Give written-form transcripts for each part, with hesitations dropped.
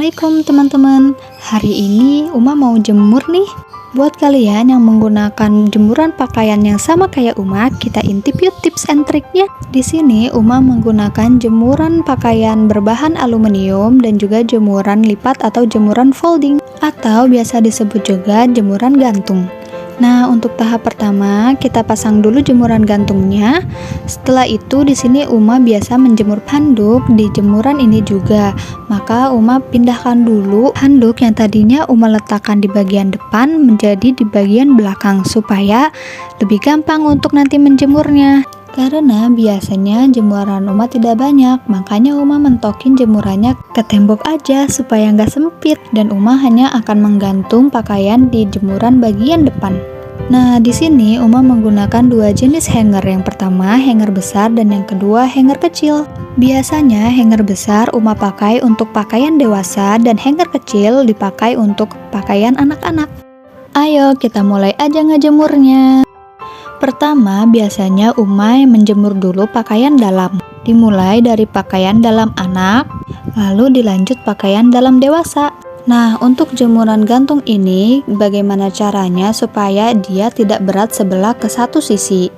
Assalamualaikum teman-teman. Hari ini Uma mau jemur nih. Buat kalian yang menggunakan jemuran pakaian yang sama kayak Uma, kita intip yuk tips and triknya. Di sini Uma menggunakan jemuran pakaian berbahan aluminium dan juga jemuran lipat atau jemuran folding atau biasa disebut juga jemuran gantung. Nah, untuk tahap pertama kita pasang dulu jemuran gantungnya. Setelah itu di sini Uma biasa menjemur handuk di jemuran ini juga. Maka Uma pindahkan dulu handuk yang tadinya Uma letakkan di bagian depan menjadi di bagian belakang supaya lebih gampang untuk nanti menjemurnya. Karena biasanya jemuran Uma tidak banyak, makanya Uma mentokin jemurannya ke tembok aja supaya nggak sempit, dan Uma hanya akan menggantung pakaian di jemuran bagian depan. Nah, di sini Uma menggunakan dua jenis hanger. Yang pertama hanger besar dan yang kedua hanger kecil. Biasanya hanger besar Uma pakai untuk pakaian dewasa dan hanger kecil dipakai untuk pakaian anak-anak. Ayo kita mulai aja ngejemurnya. Pertama, biasanya Uma menjemur dulu pakaian dalam. Dimulai dari pakaian dalam anak, lalu dilanjut pakaian dalam dewasa. Nah, untuk jemuran gantung ini, bagaimana caranya supaya dia tidak berat sebelah ke satu sisi?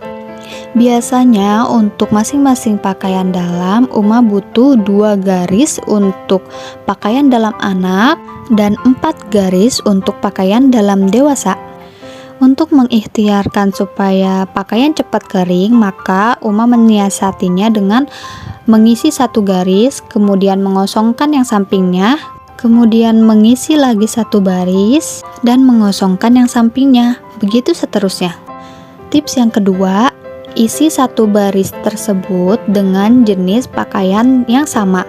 Biasanya untuk masing-masing pakaian dalam, Uma butuh 2 garis untuk pakaian dalam anak dan 4 garis untuk pakaian dalam dewasa. Untuk mengikhtiarkan supaya pakaian cepat kering, maka Uma menyiasatinya dengan mengisi 1 garis, kemudian mengosongkan yang sampingnya, kemudian mengisi lagi 1 baris, dan mengosongkan yang sampingnya. Begitu seterusnya. Tips yang kedua, isi 1 baris tersebut dengan jenis pakaian yang sama.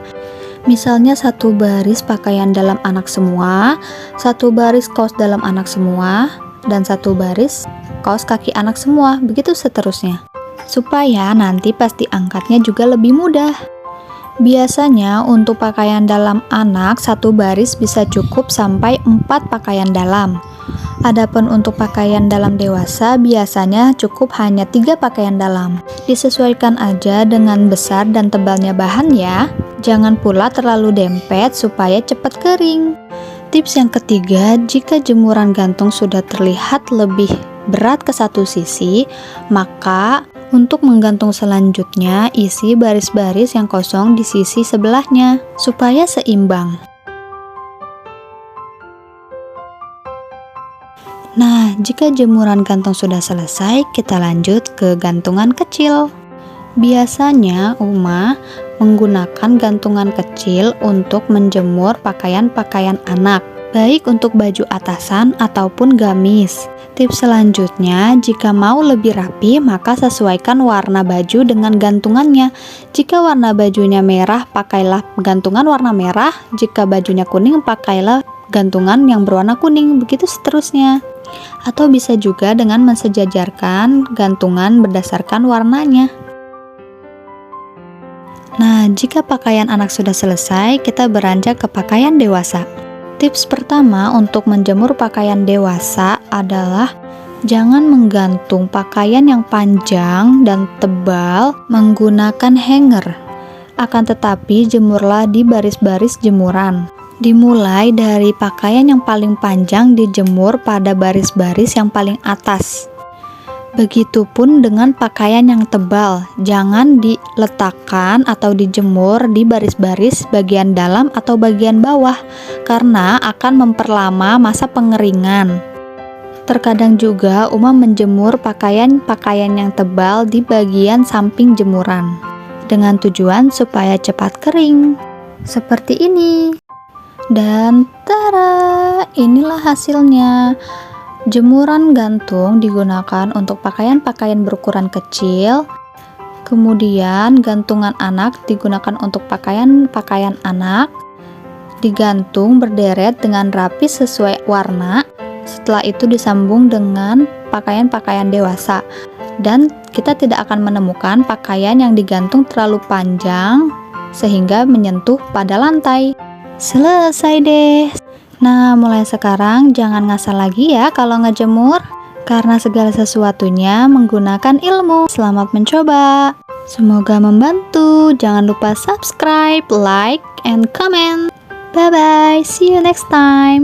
Misalnya 1 baris pakaian dalam anak semua, 1 baris kaos dalam anak semua, dan 1 baris kaos kaki anak semua, begitu seterusnya, supaya nanti pasti angkatnya juga lebih mudah. Biasanya untuk pakaian dalam anak 1 baris bisa cukup sampai 4 pakaian dalam. Adapun untuk pakaian dalam dewasa biasanya cukup hanya 3 pakaian dalam. Disesuaikan aja dengan besar dan tebalnya bahan ya. Jangan pula terlalu dempet supaya cepat kering. Tips yang ketiga, jika jemuran gantung sudah terlihat lebih berat ke satu sisi, maka untuk menggantung selanjutnya isi baris-baris yang kosong di sisi sebelahnya supaya seimbang. Nah, jika jemuran gantung sudah selesai, kita lanjut ke gantungan kecil. Biasanya Uma menggunakan gantungan kecil untuk menjemur pakaian-pakaian anak, baik untuk baju atasan ataupun gamis. Tips selanjutnya, jika mau lebih rapi, maka sesuaikan warna baju dengan gantungannya. Jika warna bajunya merah, pakailah gantungan warna merah. Jika bajunya kuning, pakailah gantungan yang berwarna kuning. Begitu seterusnya. Atau bisa juga dengan mensejajarkan gantungan berdasarkan warnanya. Nah, jika pakaian anak sudah selesai, kita beranjak ke pakaian dewasa. Tips pertama untuk menjemur pakaian dewasa adalah jangan menggantung pakaian yang panjang dan tebal menggunakan hanger. Akan tetapi jemurlah di baris-baris jemuran. Dimulai dari pakaian yang paling panjang dijemur pada baris-baris yang paling atas. Begitupun dengan pakaian yang tebal, jangan diletakkan atau dijemur di baris-baris bagian dalam atau bagian bawah, karena akan memperlama masa pengeringan. Terkadang juga Uma menjemur pakaian-pakaian yang tebal di bagian samping jemuran, dengan tujuan supaya cepat kering. Seperti ini. Dan tada, inilah hasilnya. Jemuran gantung digunakan untuk pakaian-pakaian berukuran kecil. Kemudian gantungan anak digunakan untuk pakaian-pakaian anak. Digantung berderet dengan rapi sesuai warna. Setelah itu disambung dengan pakaian-pakaian dewasa. Dan kita tidak akan menemukan pakaian yang digantung terlalu panjang sehingga menyentuh pada lantai. Selesai deh. Nah, mulai sekarang jangan ngasal lagi ya kalau ngejemur, karena segala sesuatunya menggunakan ilmu. Selamat mencoba. Semoga membantu. Jangan lupa subscribe, like, and comment. Bye bye, see you next time.